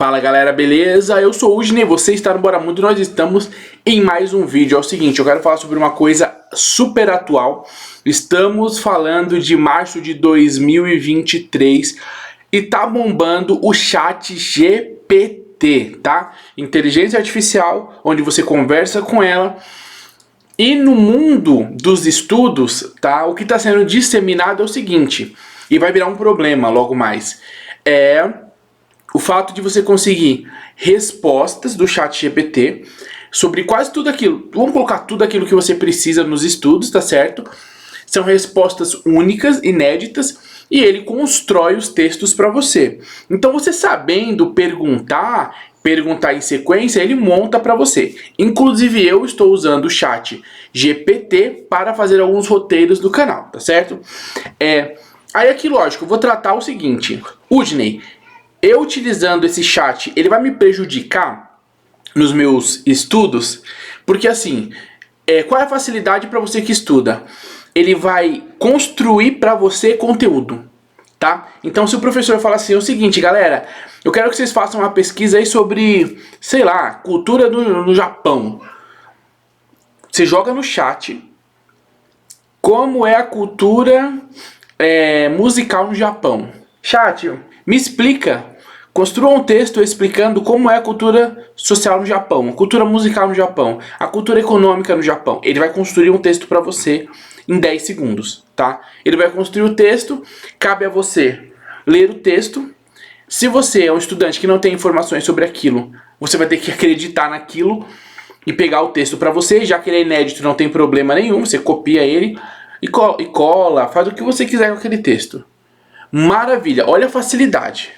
Fala galera, beleza? Eu sou o Udney, você está no Bora Mundo e nós estamos em mais um vídeo. É o seguinte, eu quero falar sobre uma coisa super atual. Estamos falando de março de 2023 e tá bombando o chat GPT, tá? Inteligência artificial, onde você conversa com ela. E no mundo dos estudos, tá? O que está sendo disseminado é o seguinte, e vai virar um problema logo mais, o fato de você conseguir respostas do chat GPT sobre quase tudo aquilo. Vamos colocar tudo aquilo que você precisa nos estudos, tá certo? São respostas únicas, inéditas, e ele constrói os textos para você. Então você sabendo perguntar em sequência, ele monta para você. Inclusive eu estou usando o chat GPT para fazer alguns roteiros do canal, tá certo? Aí aqui, lógico, eu vou tratar o seguinte, Udney, eu utilizando esse chat, ele vai me prejudicar nos meus estudos? Porque assim, qual é a facilidade para você que estuda? Ele vai construir para você conteúdo, tá? Então se o professor fala assim, é o seguinte, galera, eu quero que vocês façam uma pesquisa aí sobre, sei lá, cultura no Japão. Você joga no chat, como é a cultura musical no Japão. Chat, me explica, construa um texto explicando como é a cultura social no Japão, a cultura musical no Japão, a cultura econômica no Japão. Ele vai construir um texto para você em 10 segundos, tá? Ele vai construir o texto, cabe a você ler o texto. Se você é um estudante que não tem informações sobre aquilo, você vai ter que acreditar naquilo e pegar o texto para você, já que ele é inédito, não tem problema nenhum, você copia ele e cola, faz o que você quiser com aquele texto. Maravilha, olha a facilidade.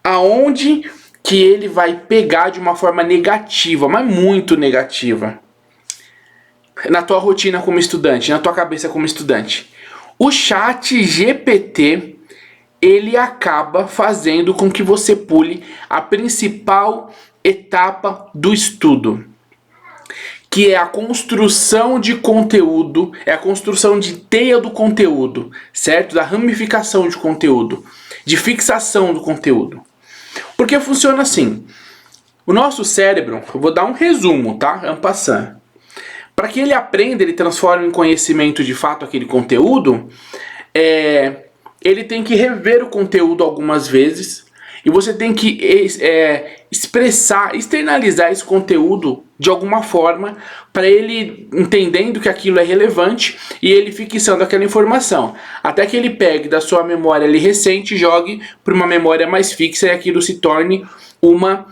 Aonde que ele vai pegar de uma forma negativa, mas muito negativa, na tua rotina como estudante, na tua cabeça como estudante. O chat GPT, ele acaba fazendo com que você pule a principal etapa do estudo, que é a construção de conteúdo, é a construção de teia do conteúdo, certo? Da ramificação de conteúdo, de fixação do conteúdo. Porque funciona assim, o nosso cérebro, eu vou dar um resumo, tá? En passant. Para que ele aprenda, ele transforme em conhecimento de fato aquele conteúdo, ele tem que rever o conteúdo algumas vezes, e você tem que externalizar esse conteúdo de alguma forma, para ele entendendo que aquilo é relevante e ele fixando aquela informação. Até que ele pegue da sua memória ali recente e jogue para uma memória mais fixa e aquilo se torne uma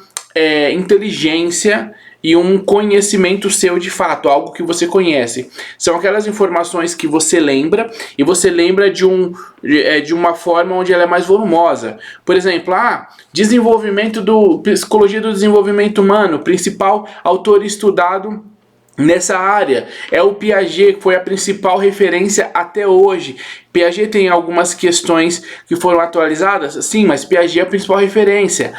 inteligência e um conhecimento seu de fato, algo que você conhece. São aquelas informações que você lembra, e você lembra de uma forma onde ela é mais volumosa. Por exemplo, psicologia do desenvolvimento humano, principal autor estudado nessa área é o Piaget, que foi a principal referência até hoje. Piaget tem algumas questões que foram atualizadas, sim, mas Piaget é a principal referência.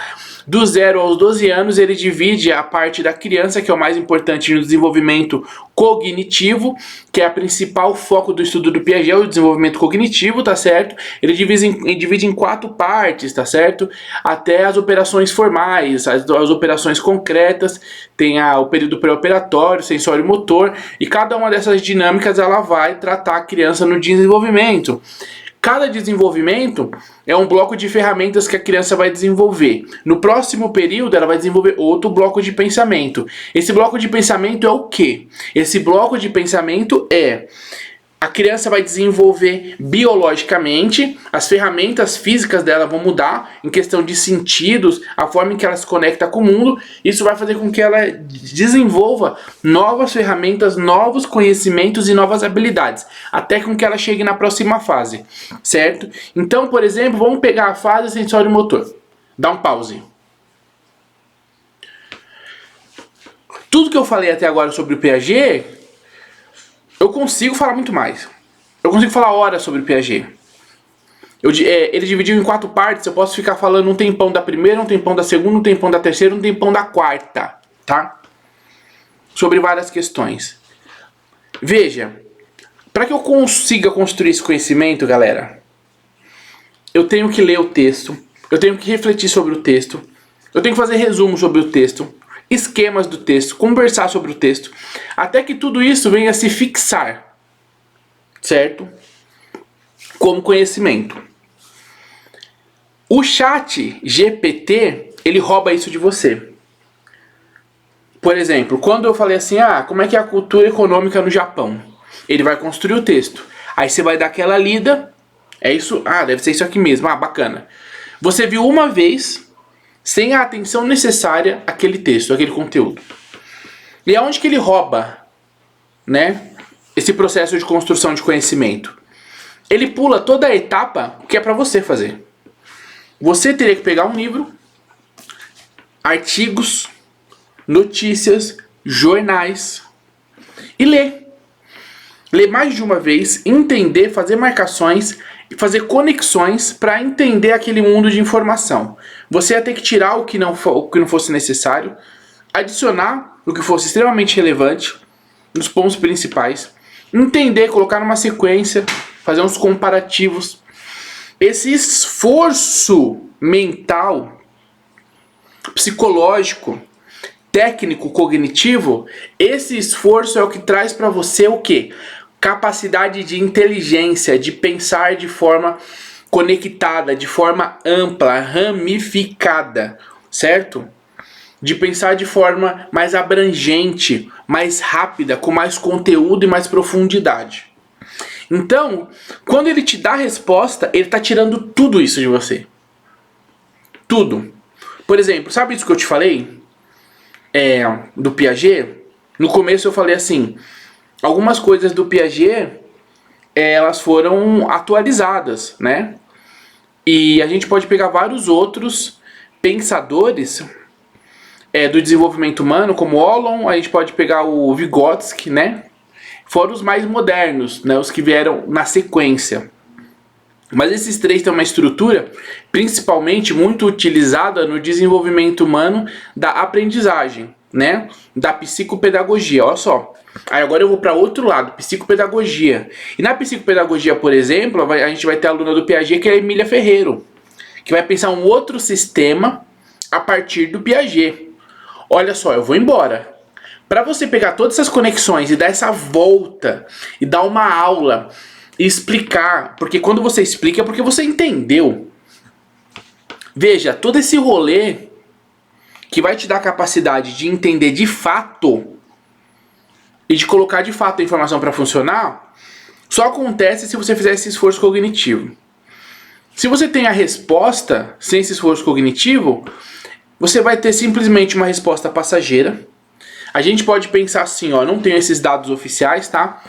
Do 0 aos 12 anos, ele divide a parte da criança, que é o mais importante no desenvolvimento cognitivo, que é a principal foco do estudo do Piaget, o desenvolvimento cognitivo, tá certo? Ele divide em 4 partes, tá certo? Até as operações formais, as operações concretas, tem o período pré-operatório, sensório e motor, e cada uma dessas dinâmicas ela vai tratar a criança no desenvolvimento. Cada desenvolvimento é um bloco de ferramentas que a criança vai desenvolver. No próximo período, ela vai desenvolver outro bloco de pensamento. Esse bloco de pensamento é o quê? Esse bloco de pensamento a criança vai desenvolver biologicamente, as ferramentas físicas dela vão mudar em questão de sentidos, a forma em que ela se conecta com o mundo. Isso vai fazer com que ela desenvolva novas ferramentas, novos conhecimentos e novas habilidades, até com que ela chegue na próxima fase, certo? Então, por exemplo, vamos pegar a fase sensório-motor. Dá um pause. Tudo que eu falei até agora sobre o Piaget, eu consigo falar muito mais. Eu consigo falar horas sobre o Piaget. Ele dividiu em 4 partes. Eu posso ficar falando um tempão da primeira, um tempão da segunda, um tempão da terceira, um tempão da quarta, tá? Sobre várias questões. Veja, para que eu consiga construir esse conhecimento, galera, eu tenho que ler o texto, eu tenho que refletir sobre o texto, eu tenho que fazer resumo sobre o texto, esquemas do texto, conversar sobre o texto, até que tudo isso venha a se fixar, certo? Como conhecimento. O chat GPT, ele rouba isso de você. Por exemplo, quando eu falei assim, como é que é a cultura econômica no Japão? Ele vai construir o texto. Aí você vai dar aquela lida, é isso? Deve ser isso aqui mesmo, bacana. Você viu uma vez, sem a atenção necessária, aquele texto, aquele conteúdo. E aonde que ele rouba, né, esse processo de construção de conhecimento? Ele pula toda a etapa que é para você fazer. Você teria que pegar um livro, artigos, notícias, jornais e ler. Ler mais de uma vez, entender, fazer marcações e fazer conexões para entender aquele mundo de informação. Você ia ter que tirar o que não fosse necessário, adicionar o que fosse extremamente relevante, nos pontos principais, entender, colocar numa sequência, fazer uns comparativos. Esse esforço mental, psicológico, técnico, cognitivo, esse esforço é o que traz para você o quê? Capacidade de inteligência, de pensar de forma conectada, de forma ampla, ramificada, certo? De pensar de forma mais abrangente, mais rápida, com mais conteúdo e mais profundidade. Então, quando ele te dá a resposta, ele está tirando tudo isso de você. Tudo. Por exemplo, sabe isso que eu te falei? Do Piaget? No começo eu falei assim, algumas coisas do Piaget, elas foram atualizadas, né? E a gente pode pegar vários outros pensadores do desenvolvimento humano, como Ollon, a gente pode pegar o Vygotsky, né? Foram os mais modernos, né? Os que vieram na sequência. Mas esses três têm uma estrutura principalmente muito utilizada no desenvolvimento humano da aprendizagem, né? Da psicopedagogia, olha só. Aí agora eu vou para outro lado, psicopedagogia. E na psicopedagogia, por exemplo, a gente vai ter a aluna do Piaget, que é a Emília Ferreiro, que vai pensar um outro sistema a partir do Piaget. Olha só, eu vou embora. Para você pegar todas essas conexões e dar essa volta e dar uma aula e explicar, porque quando você explica é porque você entendeu. Veja, todo esse rolê que vai te dar a capacidade de entender de fato e de colocar de fato a informação para funcionar, só acontece se você fizer esse esforço cognitivo. Se você tem a resposta sem esse esforço cognitivo, você vai ter simplesmente uma resposta passageira. A gente pode pensar assim, não tenho esses dados oficiais, tá?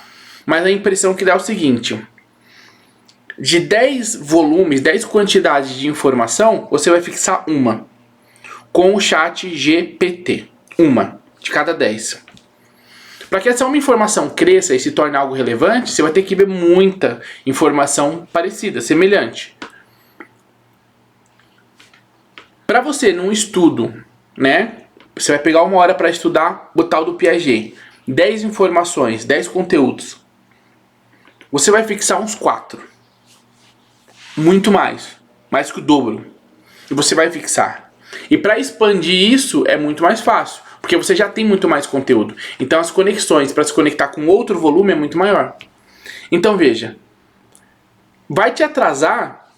Mas a impressão que dá é o seguinte: de 10 volumes, 10 quantidades de informação, você vai fixar uma. Com o chat GPT. Uma de cada 10. Para que essa uma informação cresça e se torne algo relevante, você vai ter que ver muita informação parecida, semelhante. Para você, num estudo, né? Você vai pegar uma hora para estudar o tal do Piaget. 10 informações, 10 conteúdos. Você vai fixar uns 4. Muito mais. Mais que o dobro. E você vai fixar. E para expandir isso é muito mais fácil. Porque você já tem muito mais conteúdo. Então as conexões para se conectar com outro volume é muito maior. Então veja. Vai te atrasar.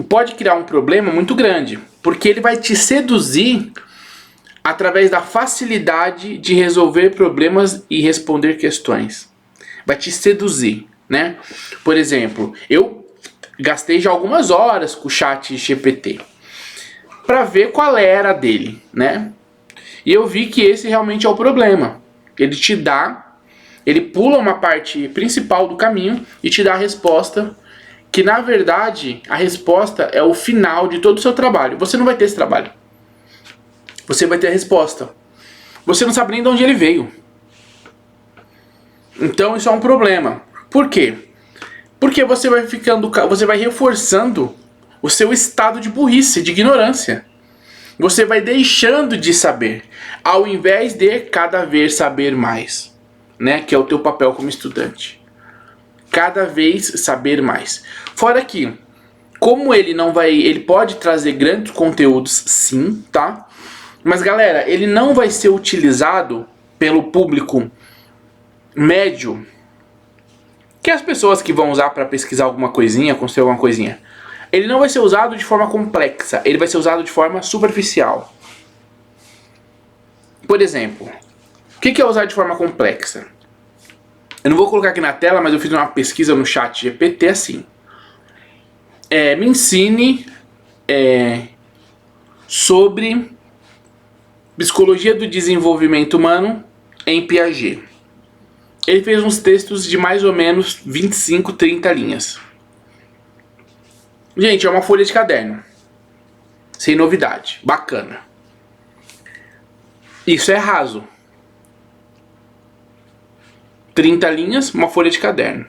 Pode criar um problema muito grande. Porque ele vai te seduzir através da facilidade de resolver problemas e responder questões. Vai te seduzir, né? Por exemplo, eu gastei já algumas horas com o chat GPT para ver qual era a dele, né? E eu vi que esse realmente é o problema. Ele pula uma parte principal do caminho e te dá a resposta, que na verdade a resposta é o final de todo o seu trabalho. Você não vai ter esse trabalho. Você vai ter a resposta. Você não sabe nem de onde ele veio. Então isso é um problema. Por quê? Porque você vai reforçando o seu estado de burrice, de ignorância. Você vai deixando de saber, ao invés de cada vez saber mais, né? Que é o teu papel como estudante. Cada vez saber mais. Fora que, como ele pode trazer grandes conteúdos, sim, tá? Mas galera, ele não vai ser utilizado pelo público médio, que é as pessoas que vão usar para pesquisar alguma coisinha, construir alguma coisinha. Ele não vai ser usado de forma complexa, ele vai ser usado de forma superficial. Por exemplo, o que é usar de forma complexa? Eu não vou colocar aqui na tela, mas eu fiz uma pesquisa no chat GPT assim. Me ensine sobre psicologia do desenvolvimento humano em Piaget. Ele fez uns textos de mais ou menos 25, 30 linhas. Gente, é uma folha de caderno. Sem novidade. Bacana. Isso é raso. 30 linhas, uma folha de caderno.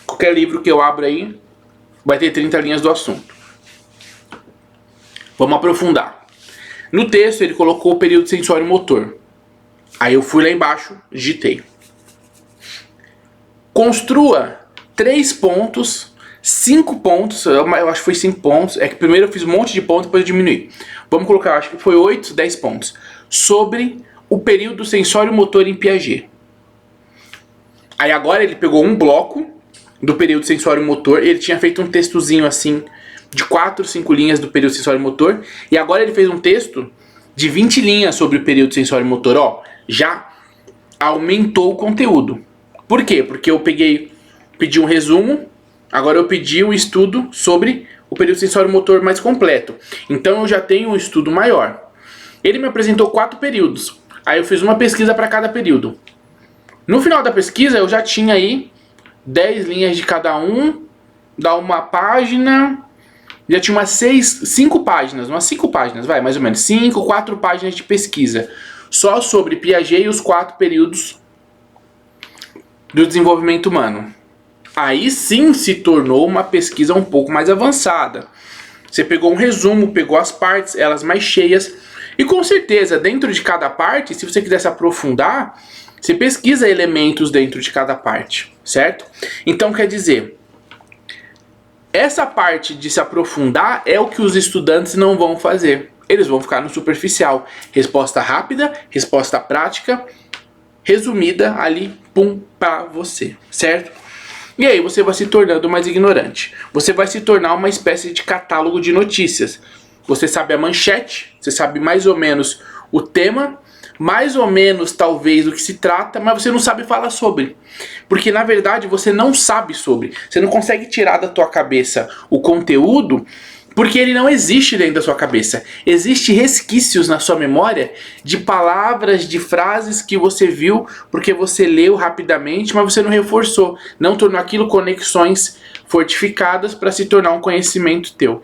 Qualquer livro que eu abra aí vai ter 30 linhas do assunto. Vamos aprofundar. No texto ele colocou o período sensório motor. Aí eu fui lá embaixo, digitei. Construa 3 pontos, 5 pontos, eu acho que foi 5 pontos, é que primeiro eu fiz um monte de pontos, depois eu diminui. Vamos colocar, acho que foi 8, 10 pontos. Sobre o período sensório motor em Piaget. Aí agora ele pegou um bloco do período sensório motor, ele tinha feito um textozinho assim, de 4, 5 linhas do período sensório motor, e agora ele fez um texto de 20 linhas sobre o período sensório motor, ó, já aumentou o conteúdo. Por quê? Porque eu pedi um resumo, agora eu pedi um estudo sobre o período sensório motor mais completo. Então eu já tenho um estudo maior. Ele me apresentou 4 períodos, aí eu fiz uma pesquisa para cada período. No final da pesquisa eu já tinha aí 10 linhas de cada um, dá uma página, já tinha umas 5 páginas, vai, mais ou menos, 4 páginas de pesquisa, só sobre Piaget e os 4 períodos do desenvolvimento humano. Aí sim se tornou uma pesquisa um pouco mais avançada. Você pegou um resumo, pegou as partes, elas mais cheias, e com certeza dentro de cada parte, se você quiser se aprofundar, você pesquisa elementos dentro de cada parte, certo? Então quer dizer, essa parte de se aprofundar é o que os estudantes não vão fazer. Eles vão ficar no superficial. Resposta rápida, resposta prática, resumida ali, pum, pra você, certo? E aí você vai se tornando mais ignorante. Você vai se tornar uma espécie de catálogo de notícias. Você sabe a manchete, você sabe mais ou menos o tema, mais ou menos talvez do que se trata, mas você não sabe falar sobre. Porque na verdade você não sabe sobre. Você não consegue tirar da tua cabeça o conteúdo, porque ele não existe dentro da sua cabeça. Existem resquícios na sua memória de palavras, de frases que você viu porque você leu rapidamente, mas você não reforçou. Não tornou aquilo conexões fortificadas para se tornar um conhecimento teu.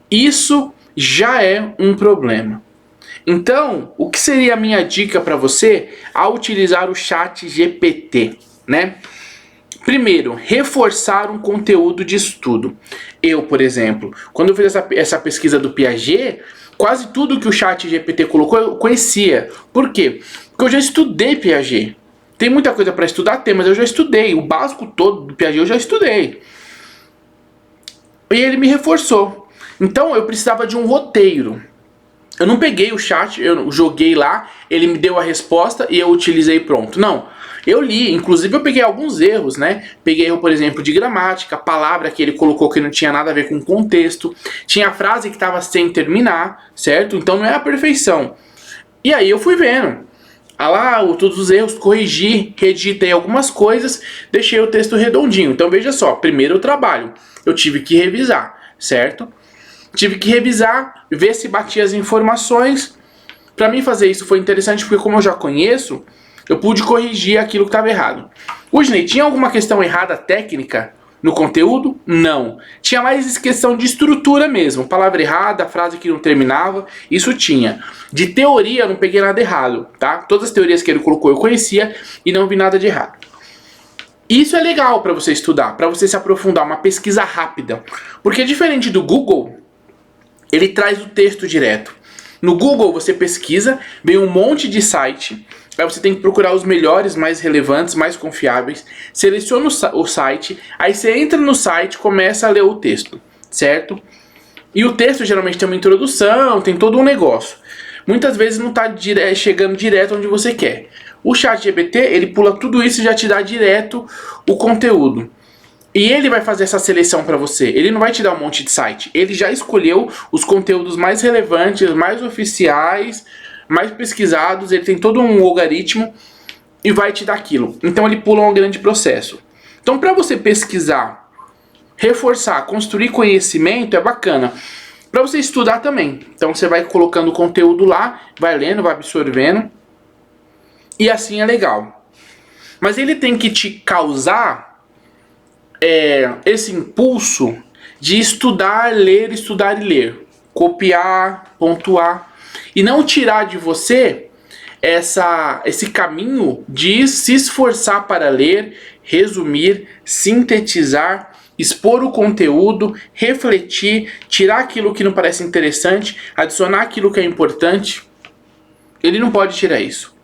Isso já é um problema. Então, o que seria a minha dica para você ao utilizar o chat GPT, né? Primeiro, reforçar um conteúdo de estudo. Eu, por exemplo, quando eu fiz essa pesquisa do Piaget, quase tudo que o chat GPT colocou eu conhecia. Por quê? Porque eu já estudei Piaget. Tem muita coisa para estudar, mas eu já estudei. O básico todo do Piaget eu já estudei. E ele me reforçou. Então eu precisava de um roteiro. Eu não peguei o chat, eu joguei lá, ele me deu a resposta e eu utilizei pronto. Não, eu li, inclusive eu peguei alguns erros, né? Peguei erro, por exemplo, de gramática, palavra que ele colocou que não tinha nada a ver com o contexto, tinha frase que estava sem terminar, certo? Então não é a perfeição. E aí eu fui vendo. Ah lá, todos os erros, corrigi, redigitei algumas coisas, deixei o texto redondinho. Então veja só, primeiro o trabalho, eu tive que revisar, certo? Tive que revisar, ver se batia as informações. Para mim fazer isso foi interessante porque como eu já conheço, eu pude corrigir aquilo que estava errado. Udney, tinha alguma questão errada técnica no conteúdo? Não. Tinha mais questão de estrutura mesmo. Palavra errada, frase que não terminava, isso tinha. De teoria eu não peguei nada errado, tá? Todas as teorias que ele colocou eu conhecia e não vi nada de errado. Isso é legal para você estudar, para você se aprofundar, uma pesquisa rápida. Porque diferente do Google, ele traz o texto direto. No Google você pesquisa, vem um monte de site, aí você tem que procurar os melhores, mais relevantes, mais confiáveis, seleciona o site, aí você entra no site e começa a ler o texto, certo? E o texto geralmente tem uma introdução, tem todo um negócio. muitas vezes não está chegando direto onde você quer. O ChatGPT, ele pula tudo isso e já te dá direto o conteúdo. E ele vai fazer essa seleção para você. Ele não vai te dar um monte de site. Ele já escolheu os conteúdos mais relevantes, mais oficiais, mais pesquisados. Ele tem todo um algoritmo e vai te dar aquilo. Então ele pula um grande processo. Então para você pesquisar, reforçar, construir conhecimento é bacana. Para você estudar também. Então você vai colocando o conteúdo lá, vai lendo, vai absorvendo. E assim é legal. Mas ele tem que te causar esse impulso de estudar, ler, estudar e ler. Copiar, pontuar. E não tirar de você esse caminho de se esforçar para ler, resumir, sintetizar, expor o conteúdo, refletir, tirar aquilo que não parece interessante, adicionar aquilo que é importante. Ele não pode tirar isso.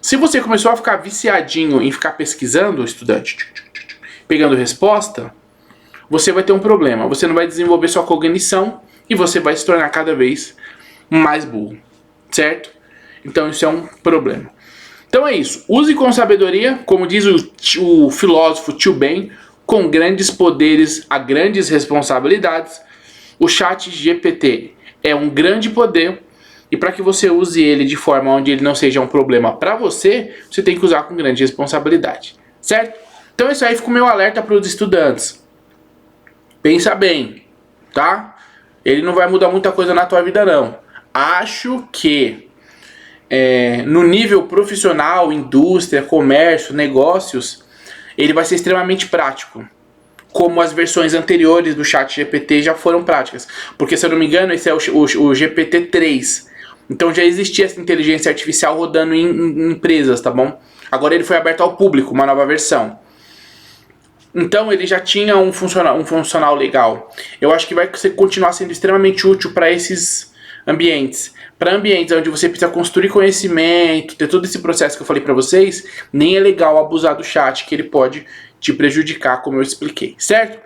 Se você começou a ficar viciadinho em ficar pesquisando, estudante, pegando resposta, você vai ter um problema. Você não vai desenvolver sua cognição e você vai se tornar cada vez mais burro, certo? Então isso é um problema. Então é isso. Use com sabedoria, como diz o filósofo Tio Ben, com grandes poderes há grandes responsabilidades. O ChatGPT é um grande poder. E para que você use ele de forma onde ele não seja um problema para você, você tem que usar com grande responsabilidade, certo? Então isso aí fica o meu alerta para os estudantes. Pensa bem, tá? Ele não vai mudar muita coisa na tua vida não. Acho que no nível profissional, indústria, comércio, negócios, ele vai ser extremamente prático. Como as versões anteriores do ChatGPT já foram práticas. Porque se eu não me engano, esse é o GPT-3. Então já existia essa inteligência artificial rodando em empresas, tá bom? Agora ele foi aberto ao público, uma nova versão. Então ele já tinha um funcional legal. Eu acho que vai continuar sendo extremamente útil para esses ambientes. Para ambientes onde você precisa construir conhecimento, ter todo esse processo que eu falei para vocês, nem é legal abusar do chat, que ele pode te prejudicar, como eu expliquei, certo?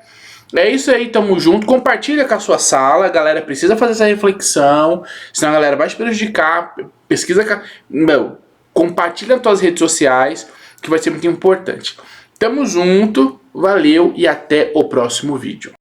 É isso aí, tamo junto. Compartilha com a sua sala, a galera precisa fazer essa reflexão, senão a galera vai te prejudicar. Pesquisa, compartilha nas tuas redes sociais, que vai ser muito importante. Tamo junto, valeu e até o próximo vídeo.